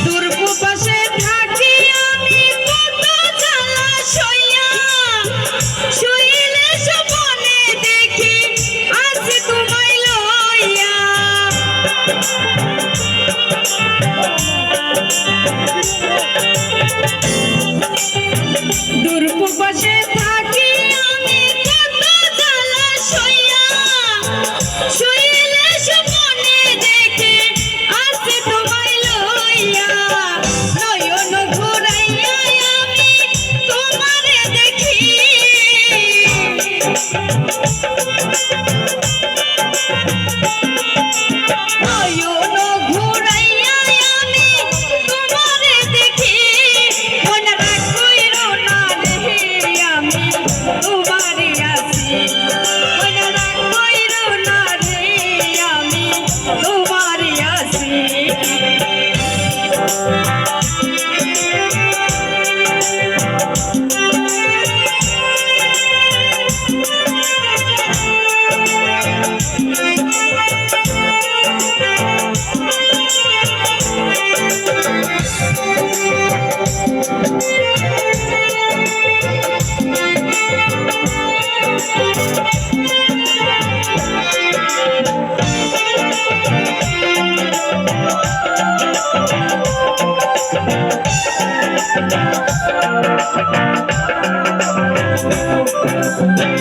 দুর্গপাশে থাকি আমি কত জ্বালা সইয়া, শুইলে স্বপ্নে দেখি আছে তোমায় লইয়া। দুর্গপাশে থাকি আমি কত জ্বালা সইয়া, শুইলে স্বপ্নে দেখি আছে তোমায় লইয়া। নয়ন ঘুরাইয়া আমি তোমারে দেখি, নয়ন ঘুরাইয়া আমি তোমারে দেখি। মনে রাখ কইরো না রে আমি তোমারে আছি, মনে রাখ কইরো না রে আমি তোমারে আছি। Thank you.